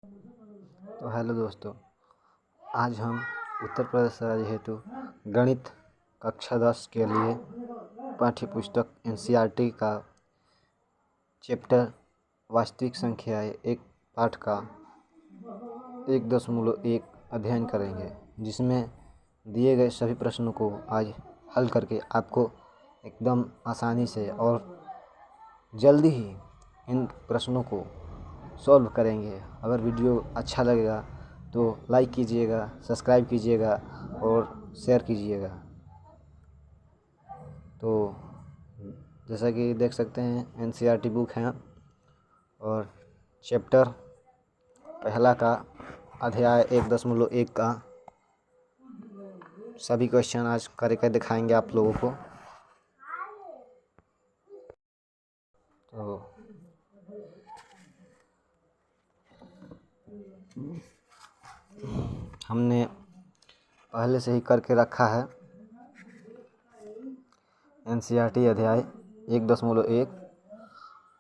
तो हेलो दोस्तों, आज हम उत्तर प्रदेश राज्य हेतु गणित कक्षा 10 के लिए पाठ्य पुस्तक NCERT का चैप्टर वास्तविक संख्याएं एक पाठ का 1.1 अध्ययन करेंगे, जिसमें दिए गए सभी प्रश्नों को आज हल करके आपको एकदम आसानी से और जल्दी ही इन प्रश्नों को सॉल्व करेंगे। अगर वीडियो अच्छा लगेगा तो लाइक कीजिएगा, सब्सक्राइब कीजिएगा और शेयर कीजिएगा। तो जैसा कि देख सकते हैं NCERT बुक है और चैप्टर पहला का अध्याय 1.1 का सभी क्वेश्चन आज करके दिखाएंगे आप लोगों को। तो हमने पहले से ही करके रखा है NCERT अध्याय 1.1।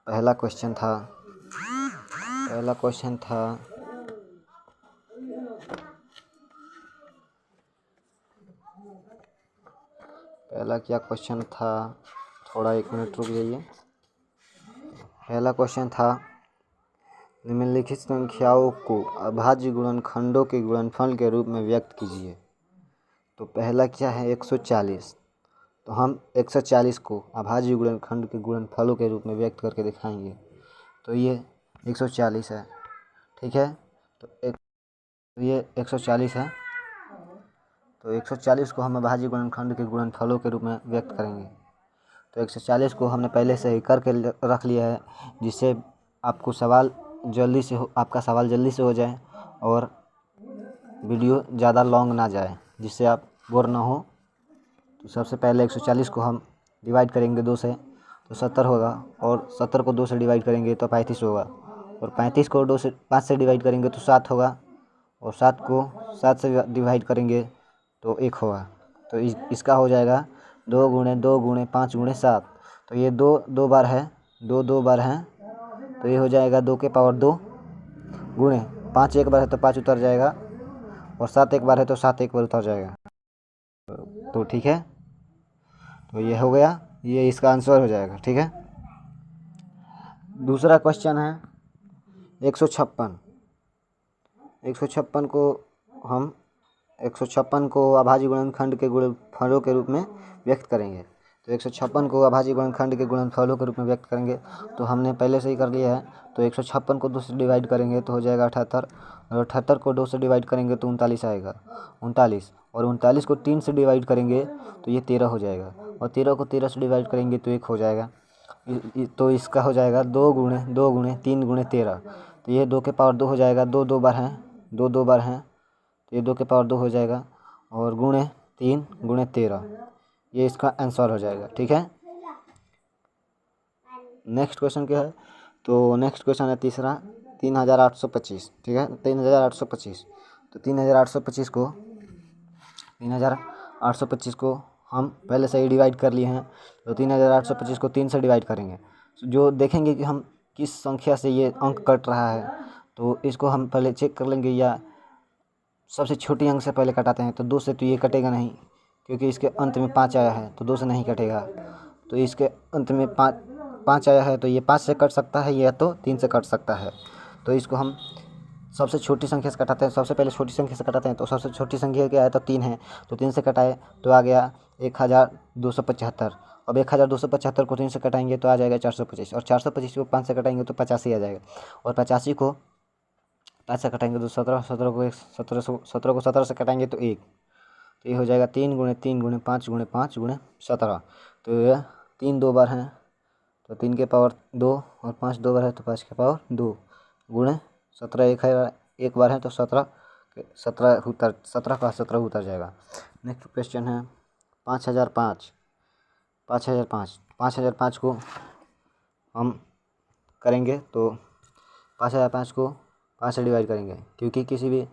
पहला क्वेश्चन था क्या क्वेश्चन था, थोड़ा 1 मिनट रुक जाइए। पहला क्वेश्चन था निम्नलिखित संख्याओं को अभाज्य गुणनखंडों के गुणनफल के रूप में व्यक्त कीजिए। तो पहला क्या है 140। तो हम 140 को अभाज्य गुणनखंड के गुणनफलों के रूप में व्यक्त करके दिखाएंगे। तो ये 140 है, ठीक है। तो ये 140 है। तो 140 को हम अभाज्य गुणनखंड के गुणनफलों के रूप में व्यक्त करेंगे। तो 140 को हमने पहले से ही करके रख लिया है, जिससे आपका सवाल जल्दी से हो जाए और वीडियो ज़्यादा लॉन्ग ना जाए, जिससे आप बोर ना हो। तो सबसे पहले 140 को हम डिवाइड करेंगे 2 से, तो 70 होगा, और 70 को 2 से डिवाइड करेंगे तो 35 होगा, और 35 को 5 से डिवाइड करेंगे तो 7 होगा, और 7 को 7 से डिवाइड करेंगे तो 1 होगा। तो इसका हो जाएगा 2 गुणे 2 गुणे 5 गुणे 7। तो ये 2 बार है, 2 बार हैं, तो ये हो जाएगा 2 के पावर 2 गुणे 5 एक बार है तो 5 उतर जाएगा, और 7 एक बार है तो 7 एक बार उतर जाएगा। तो ठीक है, तो ये हो गया, ये इसका आंसर हो जाएगा, ठीक है। दूसरा क्वेश्चन है 156। 156 को हम 156 को अभाज्य गुणनखंड के गुणनफलों के रूप में व्यक्त करेंगे। तो 156 को अभाज्य गुणनखंड के गुणनफलों के रूप में व्यक्त करेंगे, तो हमने पहले से ही कर लिया है। तो 156 को 2 से डिवाइड करेंगे तो हो जाएगा 78, और 78 को 2 से डिवाइड करेंगे तो 39 आएगा, 39, और 39 को 3 से डिवाइड करेंगे तो ये 13 हो जाएगा, और 13 को 13 से डिवाइड करेंगे तो 1 हो जाएगा। तो इसका हो जाएगा 2 गुणे 2 गुणे 3 गुणे 13। तो ये 2 के पावर 2 हो जाएगा, 2 बार हैं, 2 बार हैं, तो ये 2 के पावर 2 हो जाएगा, और गुणे 3 गुणे 13, ये इसका आंसर हो जाएगा, ठीक है। नेक्स्ट क्वेश्चन क्या है, तो नेक्स्ट क्वेश्चन है तीसरा 3825, ठीक है। 3825, तो 3825 को हम पहले से ही डिवाइड कर लिए हैं। तो 3825 को 3 से डिवाइड करेंगे, जो देखेंगे कि हम किस संख्या से ये अंक कट रहा है, तो इसको हम पहले चेक कर लेंगे, या सबसे छोटी अंक से पहले कटाते हैं। तो 2 से तो ये कटेगा नहीं, क्योंकि इसके अंत में 5 आया है, तो 2 से नहीं कटेगा। तो इसके अंत में 5 आया है, तो ये 5 से कट सकता है, या तो 3 से कट सकता है। तो इसको हम सबसे छोटी संख्या से कटाते हैं, सबसे पहले छोटी संख्या से कटाते हैं। तो सबसे छोटी संख्या क्या है, तो 3 है, तो 3 से कटाए तो आ गया 1275। अब 1275 को 3 से कटाएंगे तो आ जाएगा 425, और 425 को 5 से कटाएंगे तो 85 आ जाएगा, और 85 को 5 से कटाएंगे तो 17, 17 को 17 से कटाएंगे तो 1, तो ये हो जाएगा 3 गुणे 3 गुणे 5 गुणे 5 गुणे 17। तो ये 3 2 बार हैं, तो 3 के पावर 2, और 5 2 बार है तो 5 के पावर 2 गुणे 17 एक बार है तो 17 का 17 उतर जाएगा। नेक्स्ट क्वेश्चन है 5005। 5005 को हम करेंगे, तो 5005 को 5 से डिवाइड करेंगे, क्योंकि किसी भी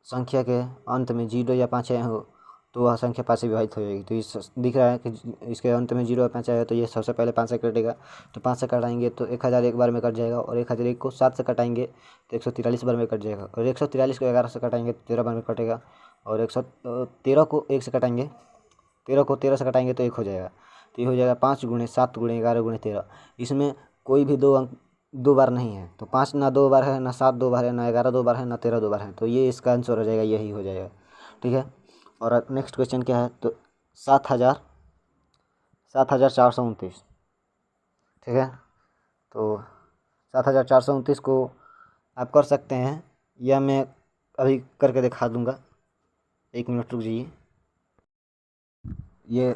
संख्या के अंत में 0 या 5 आए हो तो वह संख्या 5 से विभाजित हो जाएगी। तो इस दिख रहा है कि इसके अंत में 0 और 5 आएगा, तो ये सबसे पहले 5 से कटेगा। तो 5 से कटाएंगे तो 1000 एक बार में कट जाएगा, और 1001 को 7 से कटाएंगे तो 143 बार में कट जाएगा, और 143 को 11 से कटाएंगे तो 13 बार में कटेगा, और 113 को 1 से कटाएंगे, 13 को 13 से कटाएंगे तो 1 हो जाएगा। तो ये हो जाएगा 5 गुणे 7 गुणे 11 गुणे 13। इसमें कोई भी 2 अंक 2 बार नहीं है, तो 5 ना 2 बार है, ना 7 2 बार है, ना 11 2 बार है, ना 13 2 बार है। तो ये इसका आंसर हो जाएगा, यही हो जाएगा। ठीक है, और नेक्स्ट क्वेश्चन क्या है, तो 7429। ठीक है, तो 7429 को आप कर सकते हैं, या मैं अभी करके दिखा दूंगा। 1 मिनट रुक जाइए। ये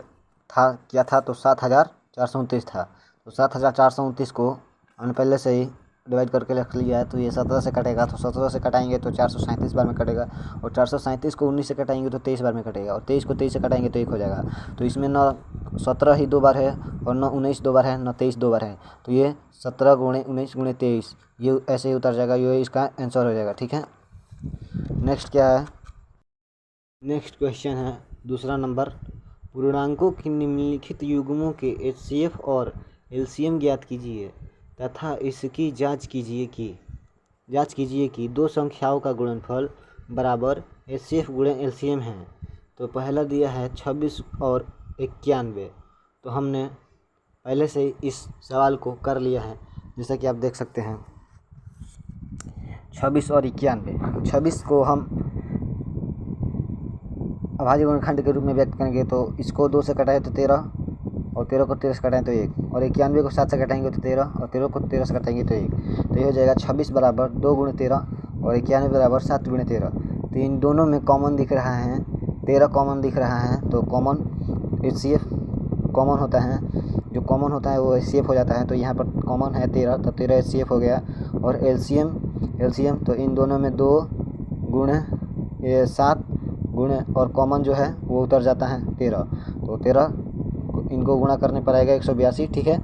था क्या था, तो 7429 था। तो 7429 को हमने पहले से ही डिवाइड करके रख लिया है। तो ये 17 से कटेगा, तो 17 से कटाएंगे तो 437 बार में कटेगा, और 437 को 19 से कटाएंगे तो 23 बार में कटेगा, और 23 को 23 से कटाएंगे तो 1 हो जाएगा। तो इसमें न 17 ही 2 बार है, और न 19 2 बार है, न 23 2 बार है। तो ये 17 गुणे 19 गुणे 23 ये ऐसे ही उतर जाएगा, ये इसका आंसर हो जाएगा। ठीक है, नेक्स्ट क्या है, नेक्स्ट क्वेश्चन है दूसरा नंबर। पूर्णांकों की निम्नलिखित युग्मों के HCF और LCM ज्ञात कीजिए तथा इसकी जांच कीजिए कि दो संख्याओं का गुणनफल बराबर HCF गुणे LCM है। तो पहला दिया है 26 और 91। तो हमने पहले से ही इस सवाल को कर लिया है, जैसा कि आप देख सकते हैं। 26 और 91, तो 26 को हम अभाज्य गुणनखंड के रूप में व्यक्त करेंगे। तो इसको 2 से कटाए तो 13, और 13 को 13 से कटाएं तो 1, और 91 को 7 से कटाएंगे तो 13, और 13 को 13 से कटाएंगे तो 1। तो ये हो जाएगा 26 बराबर 2 गुणे 13 और 91 बराबर 7 गुणे 13। तो इन दोनों में कॉमन दिख रहा है, 13 कॉमन दिख रहा है। तो कॉमन HCF कॉमन होता है, जो कॉमन होता है वो HCF हो जाता है। तो यहाँ पर कॉमन है 13, तो 13 HCF हो गया। और LCM तो इन दोनों में 2 गुणे 7 गुणे, और कॉमन जो है वो उतर जाता है 13। तो 13 इनको गुणा करने पर आएगा 182। ठीक है,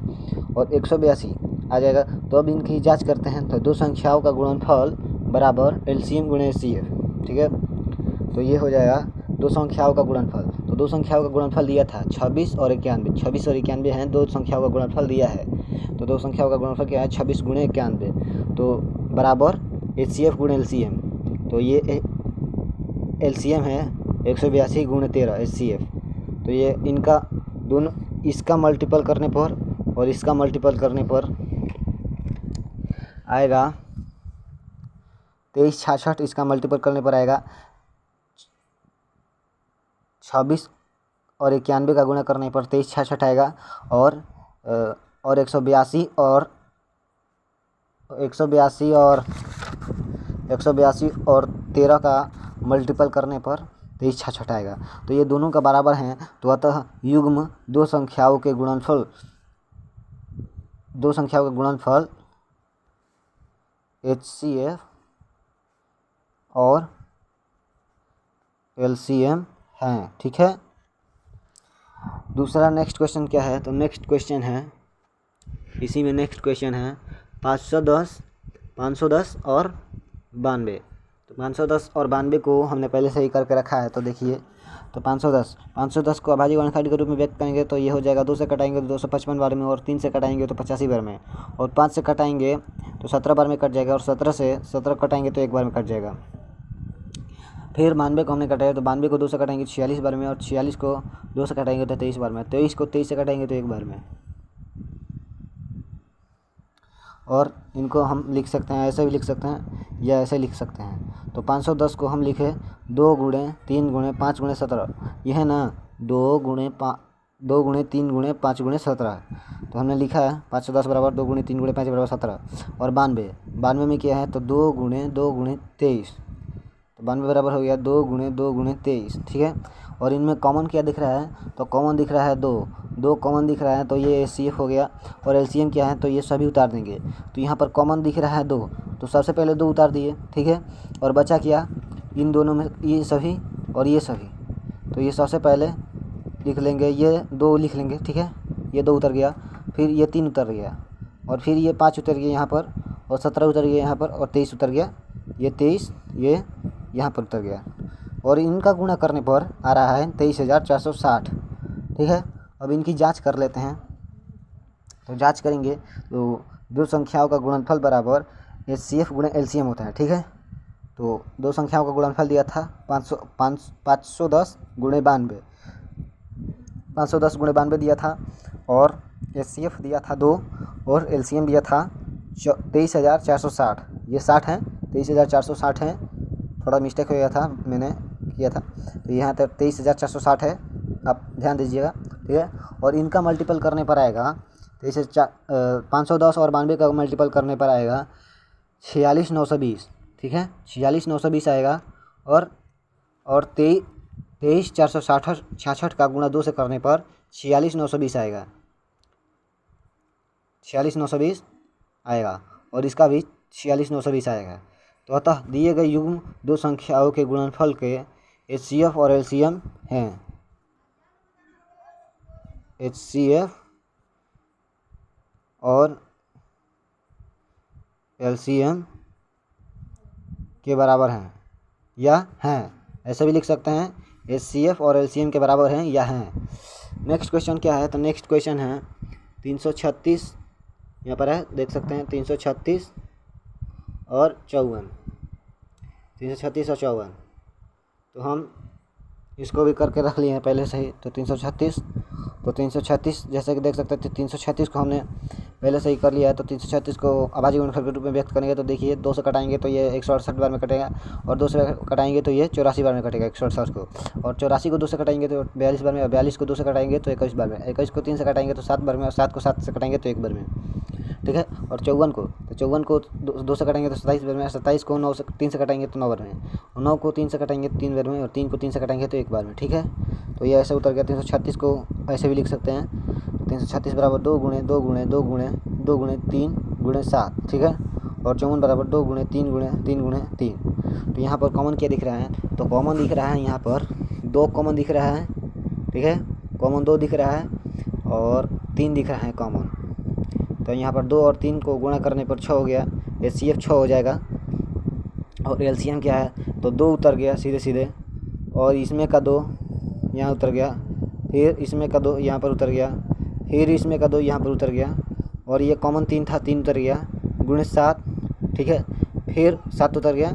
और 182 आ जाएगा। तो अब इनकी जांच करते हैं। तो दो संख्याओं का गुणनफल बराबर LCM गुणे HCF। ठीक है, तो ये हो जाएगा दो संख्याओं का गुणनफल। तो दो संख्याओं का गुणनफल दिया था 26 और 91। 26 और 91 हैं, दो संख्याओं का गुणनफल दिया है। तो दो संख्याओं का गुणनफल क्या है, 26 गुणे 91, तो बराबर HCF गुणे LCM। तो ये LCM है 182 गुणे 13 HCF। तो ये इनका दोनों, इसका मल्टीपल करने पर और इसका मल्टीपल करने पर आएगा 2366। इसका मल्टीपल करने पर आएगा 26 और 91 का गुणा करने पर 2366 आएगा। और 182 और 13 का मल्टीपल करने पर 2366 आएगा। तो ये दोनों का बराबर हैं। तो अतः युग्म दो संख्याओं के गुणनफल HCF और LCM हैं। ठीक है, दूसरा नेक्स्ट क्वेश्चन क्या है, तो नेक्स्ट क्वेश्चन है, इसी में नेक्स्ट क्वेश्चन है 510 और 92। तो 510 और 92 को हमने पहले से ही करके रखा है। तो देखिए, तो 510 को अभाज्य गुणनखंड के रूप में व्यक्त करेंगे। तो ये हो जाएगा 2 से कटाएंगे तो 255 बार में, और 3 से कटाएंगे तो 85 बार में, और 5 से कटाएंगे तो 17 बार में कट जाएगा, और 17 से 17 कटाएंगे तो 1 बार में कट जाएगा। फिर 92 को हमने कटाया, तो 92 को 2 से कटाएंगे 46 बार में, और 46 को 2 से कटाएंगे तो 23 बार में, 23 को 23 से कटाएंगे तो 1 बार में। और इनको हम लिख सकते हैं, ऐसे भी लिख सकते हैं या ऐसे लिख सकते हैं। तो 510 को हम लिखे 2 गुणे 3 गुणे 5 गुणे 17। यह है ना 2 गुणे 3 गुणे 5 गुणे 17। तो हमने लिखा है 510 बराबर 2 गुणे 3 गुणे 5 बराबर 17। और 92 में क्या है, तो 2 गुणे 23। तो 92 बराबर हो गया 2 गुणे 23। ठीक है, और इनमें कॉमन क्या दिख रहा है, तो कॉमन दिख रहा है 2 कॉमन दिख रहा है। तो ये HCF हो गया। और LCM क्या है, तो ये सभी उतार देंगे। तो यहाँ पर कॉमन दिख रहा है 2, तो सबसे पहले 2 उतार दिए। ठीक है, और बचा क्या, इन दोनों में ये सभी और ये सभी। तो ये सबसे पहले लिख लेंगे, ये 2 लिख लेंगे। ठीक है, ये 2 उतर गया, फिर ये 3 उतर गया, और फिर ये 5 उतर गया यहाँ पर, और 17 उतर गया यहाँ पर, और 23 उतर गया। ये 23 ये यहाँ पर उतर गया, और इनका गुणा करने पर आ रहा है 23,460। ठीक है, अब इनकी जांच कर लेते हैं। तो जांच करेंगे तो दो संख्याओं का गुणनफल बराबर HCF गुणे LCM होता है। ठीक है, तो दो संख्याओं का गुणनफल दिया था 510 गुणे 92, 510 गुणे 92 दिया था, और HCF दिया था 2 और LCM दिया था 23,460। ये 60 है, 23,460 है, थोड़ा मिस्टेक हो गया था, मैंने किया था, तो यहाँ तक 23,460 है, आप ध्यान दीजिएगा। ठीक है, और इनका मल्टीपल करने पर आएगा 510 और 92 का मल्टीपल करने पर आएगा 46,920। ठीक है, 46,920 आएगा, और 23,466 का गुणा 2 से करने पर 46,920 आएगा, 46,920 आएगा, और इसका भी 46,920 आएगा। तो अतः दिए गए युग्म दो संख्याओं के गुणनफल के HCF और LCM हैं, HCF और LCM के बराबर हैं या हैं, ऐसे भी लिख सकते हैं, HCF और LCM के बराबर हैं या हैं। नेक्स्ट क्वेश्चन क्या है, तो नेक्स्ट क्वेश्चन है 336, यहाँ पर है, देख सकते हैं 336 और 54, 336 और 54। तो हम इसको भी करके रख लिए हैं पहले से ही। तो 336 जैसे कि देख सकते हैं, 336 को हमने पहले से ही कर लिया है। तो 336 को अभाज्य गुणनफल के रूप में व्यक्त करेंगे तो देखिए 2 से कटाएंगे तो ये 168 बार में कटेगा, और 2 से कटाएंगे तो ये 84 बार में कटेगा 168 को, और 84 को 2 से कटाएंगे तो 42 बार में, और 42 को 2 से कटाएंगे तो 21 बार में, 21 को 3 से कटाएंगे तो 7 बार में, और 7 को 7 से कटाएंगे तो 1 बार में। ठीक है, और 54 को, तो 54 को 2 से कटाएंगे तो 27 बार में, 27 को 9 से 3 से कटाएंगे तो 9 बार में, और 9 को 3 से कटाएंगे तो 3 बार में, और 3 को 3 से कटाएंगे तो 1 बार में। ठीक है, तो ये ऐसे उतर गया। 336 को ऐसे भी लिख सकते हैं, 336 बराबर 2 गुणे 2 गुणे 2 गुणे 2 गुणे 3 गुणे 7। ठीक है, और 54 बराबर 2 गुणे 3 गुणे 3 गुणे 3। तो यहाँ पर कॉमन क्या दिख रहा है, तो कॉमन दिख रहा है यहाँ पर 2 कॉमन दिख रहा है। ठीक है, कॉमन 2 दिख रहा है, और 3 दिख रहा है कॉमन। तो यहाँ पर 2 और 3 को गुणा करने पर 6 हो गया, HCF 6 हो जाएगा, और LCM क्या है, तो 2 उतर गया सीधे सीधे, और इसमें का 2 यहाँ उतर गया, फिर इसमें का 2 यहाँ पर उतर गया, फिर इसमें का 2 यहाँ पर उतर गया, और ये कॉमन 3 था, 3 उतर गया, गुणे 7। ठीक है, फिर 7 उतर गया,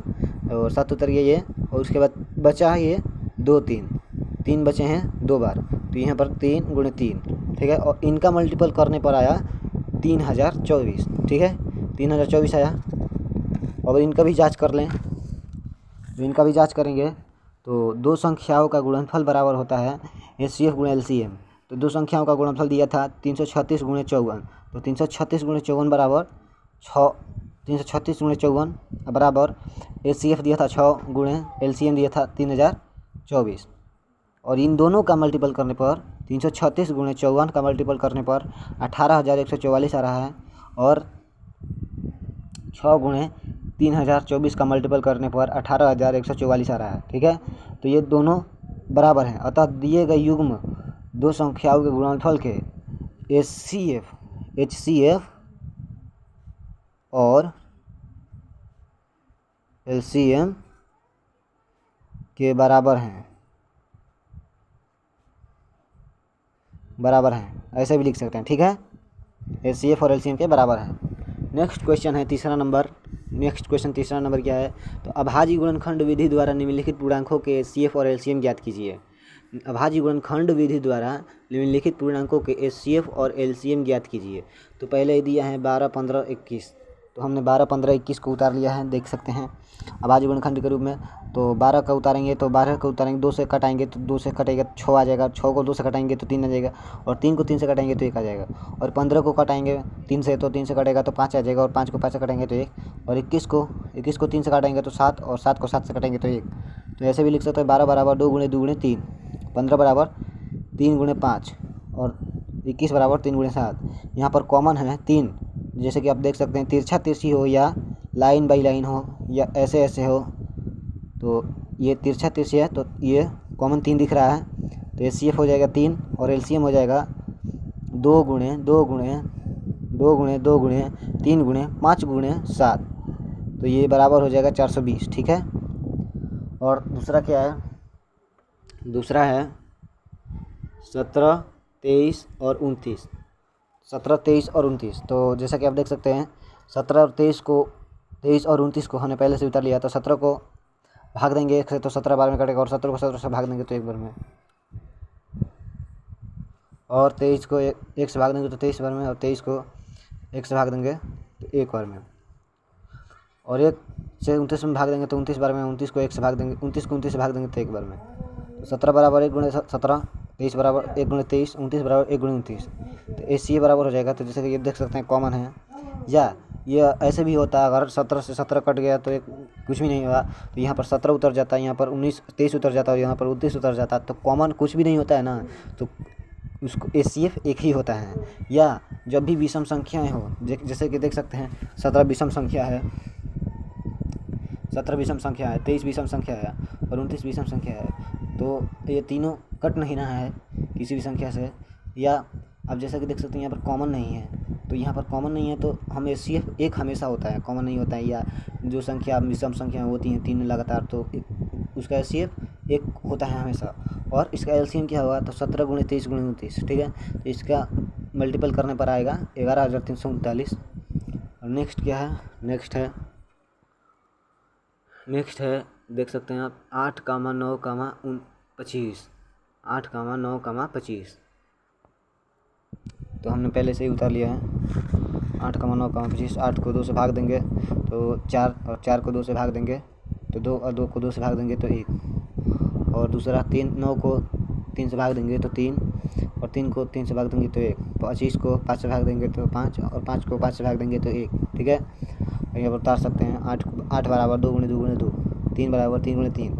और 7 उतर गया ये, और उसके बाद बचा है ये 2 3 बचे हैं 2 बार, तो यहाँ पर 3 गुणे 3। ठीक है, और इनका मल्टीपल करने पर आया 3024। ठीक है, 3024 आया। अब इनका भी जांच कर लें, तो इनका भी जांच करेंगे तो दो संख्याओं का गुणनफल बराबर होता है HCF गुणे LCM। तो दो संख्याओं का गुणनफल दिया था 336 गुणे 54, तो 336 गुणे 54 बराबर 6, 336 गुणे 54 बराबर HCF दिया था 6 गुणे LCM दिया था 3024, और इन दोनों का मल्टीपल करने पर 336 गुणे 54 का मल्टीपल करने पर 18,144 आ रहा है, और 6 गुणे 3024 का मल्टीपल करने पर 18,144 आ रहा है। ठीक है, तो ये दोनों बराबर हैं, अतः दिए गए युग्म दो संख्याओं के गुणनफल के HCF और LCM के बराबर हैं, ऐसे भी लिख सकते हैं। ठीक है, HCF और LCM के बराबर हैं। नेक्स्ट क्वेश्चन है तीसरा नंबर। तीसरा नंबर क्या है, तो अभाज्य गुणनखंड विधि द्वारा निम्नलिखित पूर्णांकों के HCF और LCM ज्ञात कीजिए। अभाज्य गुणनखंड विधि द्वारा निम्नलिखित पूर्णांकों के HCF और LCM ज्ञात कीजिए। तो पहले दिया है 12, 15, 21, तो हमने 12, 15, 21 को उतार लिया है, देख सकते हैं अभाज्य गुणनखंड के रूप में। तो 12 का उतारेंगे तो 12 का उतारेंगे, 2 से कटाएंगे तो 2 से कटेगा 6 आ जाएगा, 6 को 2 से कटाएंगे तो 3 आ जाएगा, और 3 को 3 से कटाएंगे तो 1 आ जाएगा, और 15 को कटाएंगे 3 से तो 3 से कटेगा तो 5 आ जाएगा, और 5 को 5 से कटाएंगे तो 1, और 21 को 3 से काटेंगे तो 7, और 7 को 7 से कटेंगे तो 1। तो ऐसे भी लिख सकते हैं 12 बराबर 2 गुणे 2 गुणे 3, 15 बराबर 3 गुणे 5, और 21 बराबर 3 गुणे 7। यहाँ पर कॉमन है 3, जैसे कि आप देख सकते हैं तिरछा तिरछी हो या लाइन बाई लाइन हो या ऐसे ऐसे हो, तो ये तिरछा तिरछी है, तो ये कॉमन 3 दिख रहा है, तो HCF हो जाएगा 3, और LCM हो जाएगा 2 गुणे 2 गुणे 2 गुणे 2 गुणे 3 गुणे 5 गुणे 7, तो ये बराबर हो जाएगा 420। ठीक है, और दूसरा क्या है, दूसरा है 17, 23 और 29। 17, 23 और 29। तो जैसा कि आप देख सकते हैं 17 और 23 और 29 को हमने पहले से उतार लिया। तो 17 को भाग देंगे 1 से तो 17 बार में कटेगा, और 17 को 17 से भाग देंगे तो 1 बार में, और 23 को 1 से भाग देंगे तो 23 बार में, और 23 को 1 से भाग देंगे तो 1 बार में, और 1 से 29 में भाग देंगे तो 29 बार में, 29 को 1 से भाग देंगे, 29 को 29 से भाग देंगे तो 1 बार में। तो 17 बराबर 1 गुणे 17, 23 बराबर 1 गुणे 23, 29 बराबर 1 गुणे 29। तो ACA बराबर हो जाएगा। तो जैसे कि ये देख सकते हैं कॉमन है, या ये ऐसे भी होता है अगर 17 से 17 कट गया तो एक कुछ भी नहीं हुआ, तो यहाँ पर 17 उतर जाता है, यहाँ पर 23 उतर जाता है, और यहाँ पर 29 उतर जाता है, तो कॉमन कुछ भी नहीं होता है ना, तो उसको ACF एक ही होता है। या जब भी विषम संख्याएं हो, जैसे कि देख सकते हैं 17 विषम संख्या है, 17 विषम संख्या है, 23 विषम संख्या है और 29 विषम संख्या है, तो ये तीनों कट नहीं रहा है किसी भी संख्या से। या अब जैसा कि देख सकते हैं यहाँ पर कॉमन नहीं है, तो यहाँ पर कॉमन नहीं है तो हम ACF एक हमेशा होता है, कॉमन नहीं होता है। या जो संख्या विषम संख्या होती हैं 3 लगातार, तो उसका ACF एक होता है हमेशा। और इसका LCM क्या होगा, तो 17 गुणे 23 गुणे 29, ठीक है। तो इसका मल्टीपल करने पर आएगा 11,339। और नेक्स्ट क्या है, नेक्स्ट है देख सकते हैं आप 8, 9, 25, 8, 9, 25। तो हमने पहले से ही उतार लिया है 8, 9, 25। 8 को 2 से भाग देंगे तो 4, और 4 को 2 से भाग देंगे तो 2, और 2 को 2 से भाग देंगे तो 1। और दूसरा 3, 9 को 3 से भाग देंगे तो 3, और 3 को 3 से भाग देंगे तो 1। 25 को 5 से भाग देंगे तो 5, और 5 को 5 से भाग देंगे तो 1, ठीक है। यहाँ पर उतार सकते हैं 8 बराबर 2 गुणे 2 गुणे 2, 3 बराबर 3 गुणे 3,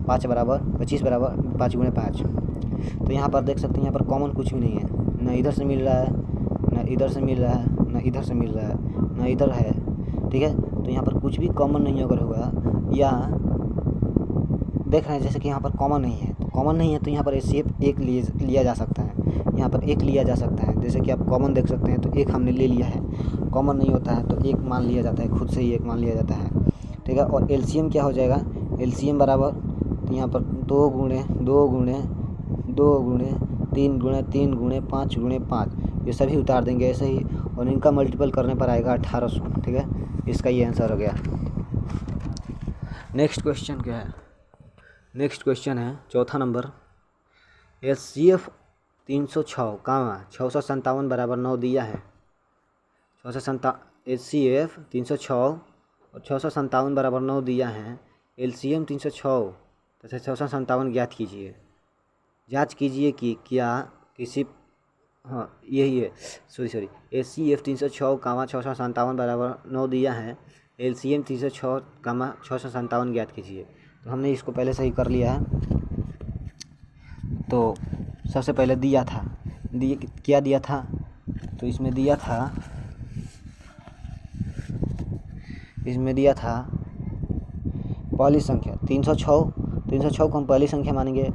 5 बराबर 25 बराबर 5 गुणे 5। तो यहाँ पर देख सकते हैं यहाँ पर कॉमन कुछ भी नहीं है, ना इधर से मिल रहा है, ना इधर से मिल रहा है, ना इधर से मिल रहा है, ना इधर है, ठीक है। तो यहाँ पर कुछ भी कॉमन नहीं अगर होगा, या देख रहे हैं जैसे कि यहाँ पर कॉमन नहीं है, तो कॉमन नहीं है तो यहाँ पर ACF एक लिया जा सकता है, यहाँ पर एक लिया जा सकता है। जैसे कि आप कॉमन देख सकते हैं तो एक हमने ले लिया है, कॉमन नहीं होता है तो एक मान लिया जाता है, खुद से ही एक मान लिया जाता है, ठीक है। और LCM क्या हो जाएगा, LCM बराबर, तो यहाँ पर 2 गुणे 2 गुणे 2 गुणे 3 गुणे 3 गुणे 5 गुणे 5, ये सभी उतार देंगे ऐसे ही, और इनका मल्टीपल करने पर आएगा 1800, ठीक है। इसका ये आंसर हो गया। नेक्स्ट क्वेश्चन क्या है, नेक्स्ट क्वेश्चन है चौथा नंबर, SCF 306, 657 बराबर 9 दिया है। SCF 306 और 657 बराबर 9 दिया है। LCM 306 तथा 657 ज्ञात कीजिए। जांच कीजिए कि क्या किसी, हाँ यही है, सॉरी SCF 306, 657 बराबर 9 दिया है। LCM 306, 657 ज्ञात कीजिए। तो हमने इसको पहले से ही कर लिया है। तो सबसे पहले दिया था, क्या दिया था, तो इसमें दिया था पहली संख्या 306 को हम पहली संख्या मानेंगे,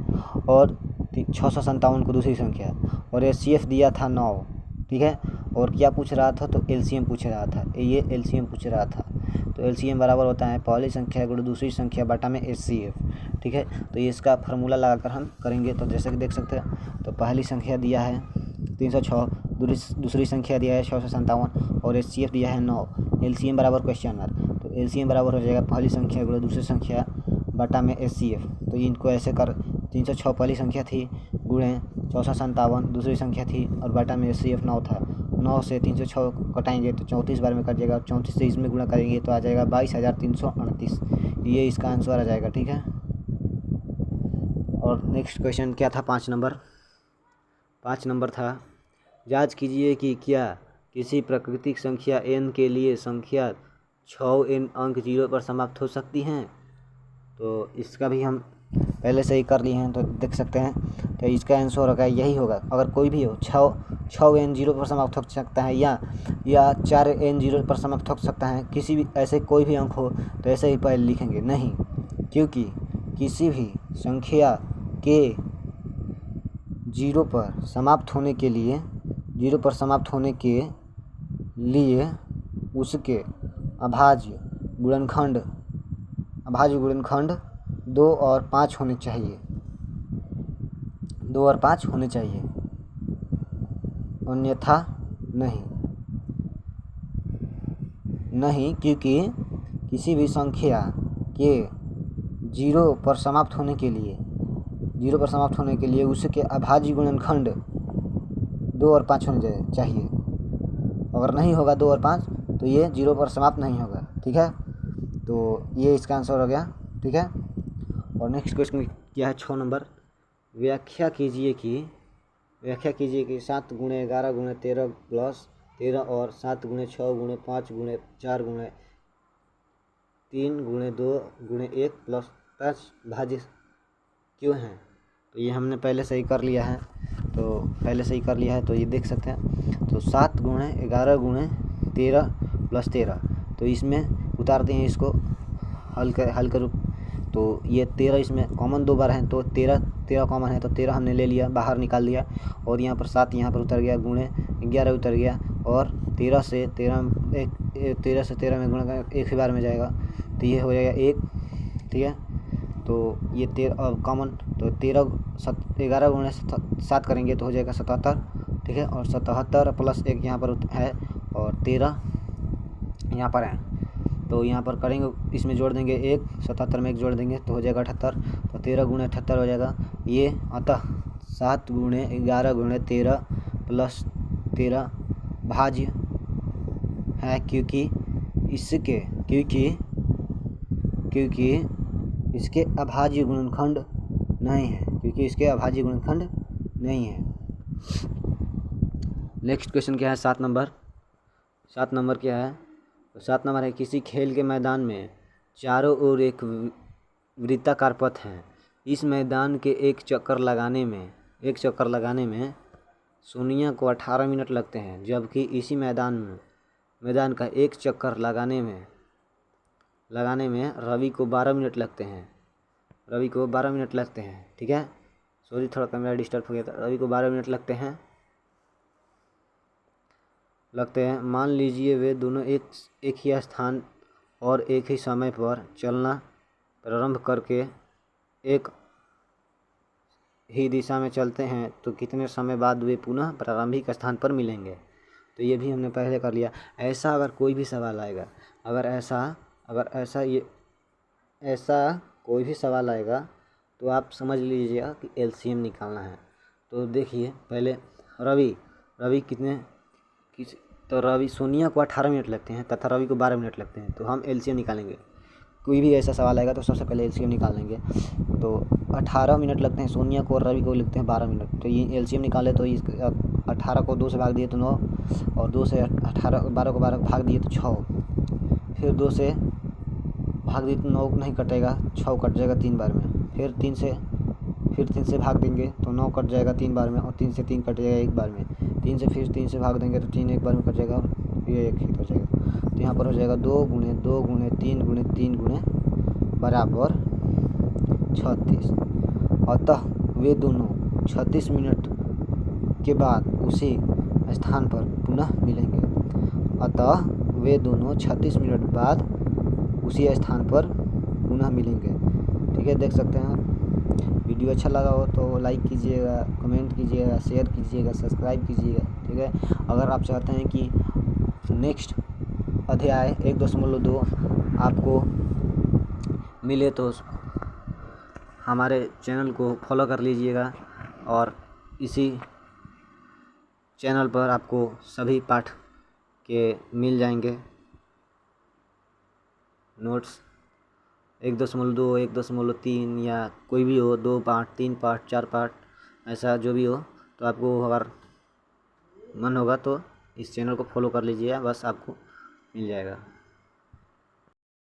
और 657 को दूसरी संख्या, और SCF दिया था 9, ठीक है। और क्या पूछ रहा था, तो LCM पूछ रहा था, ये LCM पूछ रहा था। तो LCM बराबर होता है पहली संख्या गुणे दूसरी संख्या बटा में SCF, ठीक है। तो ये इसका फार्मूला लगाकर हम करेंगे। तो जैसे कि देख सकते हैं, तो पहली संख्या दिया है 306, दूसरी संख्या दिया है 657, और SCF दिया है 9। LCM बराबर क्वेश्चन मार्क, तो LCM बराबर हो जाएगा पहली संख्या गुणे दूसरी संख्या बटा में SCF। तो इनको ऐसे कर, 306 पहली संख्या थी, गुणे 657 दूसरी संख्या थी, और बटा में SCF 9 था। 9 से 306 कटाएंगे तो 34 बार में कट जाएगा, 34 से इसमें गुणा करेंगे तो आ जाएगा 22,338। ये इसका आंसर आ जाएगा, ठीक है। और नेक्स्ट क्वेश्चन क्या था, 5 नंबर था, जांच कीजिए कि क्या किसी प्राकृतिक संख्या n के लिए संख्या 6n अंक 0 पर समाप्त हो सकती हैं। तो इसका भी हम पहले से ही कर लिए हैं, तो देख सकते हैं। तो इसका आंसर होगा यही होगा, अगर कोई भी हो 6n 0 पर समाप्त हो सकता है, या 4n 0 पर समाप्त हो सकता है। किसी भी ऐसे कोई भी अंक हो तो ऐसे ही पहले लिखेंगे नहीं, क्योंकि किसी भी संख्या के 0 पर समाप्त होने के लिए उसके अभाज्य गुणनखंड 2 और 5 होने चाहिए। 2 और 5 होने चाहिए, अन्यथा नहीं, क्योंकि किसी भी संख्या के 0 पर समाप्त होने के लिए उसके अभाज्य गुणनखंड 2 और 5 होने चाहिए। अगर नहीं होगा 2 और 5 तो ये 0 पर समाप्त नहीं होगा। ठीक है, तो ये इसका आंसर हो गया। ठीक है, और नेक्स्ट क्वेश्चन क्या है 6 नंबर। व्याख्या कीजिए कि 7 गुणे 11 गुणे 13 प्लस 13 और 7 गुणे 6 गुणे 5 गुणे 4 गुणे 3 गुणे 2 गुणे 1 प्लस 5 भाज्य क्यों है। तो ये हमने पहले से ही कर लिया है, तो ये देख सकते हैं। तो 7 गुणे 11 गुणे 13 प्लस 13, तो इसमें उतारते हैं इसको हल का रूप। तो ये 13 इसमें कॉमन 2 बार है, तो 13 कॉमन है, तो 13 हमने ले लिया, बाहर निकाल दिया। और यहाँ पर 7 यहाँ पर उतर गया, गुणे 11 उतर गया, और 13 से 13 में गुणा एक ही बार में जाएगा, तो ये हो जाएगा 1। ठीक है, तो ये 13 कॉमन, तो 11 गुणे 7 करेंगे तो हो जाएगा 77। ठीक है, और 77 प्लस 1 यहाँ पर है, और 13 यहाँ पर है, तो यहाँ पर करेंगे, इसमें जोड़ देंगे 1, 77 में 1 जोड़ देंगे तो हो जाएगा 78। तो 13 गुणे 78 हो जाएगा ये। अतः 7 गुणे 11 गुणे 13 प्लस 13 भाज्य है, क्योंकि इसके अभाज्य गुणनखंड नहीं है। नेक्स्ट क्वेश्चन क्या है 7 नंबर। 7 नंबर क्या है, 7 नंबर है किसी खेल के मैदान में चारों ओर एक वृत्ताकार पथ है। इस मैदान के एक चक्कर लगाने में सोनिया को 18 मिनट लगते हैं, जबकि इसी मैदान का एक चक्कर लगाने में रवि को 12 मिनट लगते हैं। ठीक है, सॉरी थोड़ा कैमरा डिस्टर्ब हो गया था। रवि को 12 मिनट लगते हैं। मान लीजिए वे दोनों एक ही स्थान और एक ही समय पर चलना प्रारंभ करके एक ही दिशा में चलते हैं, तो कितने समय बाद वे पुनः प्रारंभिक स्थान पर मिलेंगे। तो ये भी हमने पहले कर लिया। ऐसा अगर कोई भी सवाल आएगा, ऐसा कोई भी सवाल आएगा तो आप समझ लीजिएगा कि एलसीएम निकालना है। तो देखिए पहले रवि सोनिया को 18 मिनट लगते हैं तथा रवि को 12 मिनट लगते हैं, तो हम एलसीएम निकालेंगे। कोई भी ऐसा सवाल आएगा तो सबसे पहले एलसीएम निकालेंगे। तो 18 मिनट लगते हैं सोनिया को और रवि को लगते हैं 12 मिनट, तो ये एलसीएम निकाले तो इस 18 को 2 से भाग दिए तो 9, और 2 से 12 को 12 भाग दिए तो 6, फिर 2 से भाग दिए तो 9 नहीं कटेगा, 6 कट जाएगा 3 बार में, फिर 3 से भाग देंगे तो 9 कट जाएगा 3 बार में, और 3 से 3 कट जाएगा 1 बार में, 3 से भाग देंगे तो 3 एक बार में कट जाएगा, ये 1 ही हो जाएगा। तो यहाँ पर हो जाएगा 2 गुणे 2 गुणे 3 गुणे 3 गुणे बराबर 36। अतः वे दोनों 36 मिनट के बाद उसी स्थान पर पुनः मिलेंगे। ठीक है, देख सकते हैं। वीडियो अच्छा लगा हो तो लाइक कीजिएगा, कमेंट कीजिएगा, शेयर कीजिएगा, सब्सक्राइब कीजिएगा। ठीक है, अगर आप चाहते हैं कि नेक्स्ट अध्याय 1.2 आपको मिले तो हमारे चैनल को फॉलो कर लीजिएगा, और इसी चैनल पर आपको सभी पाठ के मिल जाएंगे नोट्स। 1.2, 1.3 या कोई भी हो, 2 पार्ट, 3 पार्ट, 4 पार्ट, ऐसा जो भी हो, तो आपको अगर मन होगा तो इस चैनल को फॉलो कर लीजिए, बस आपको मिल जाएगा।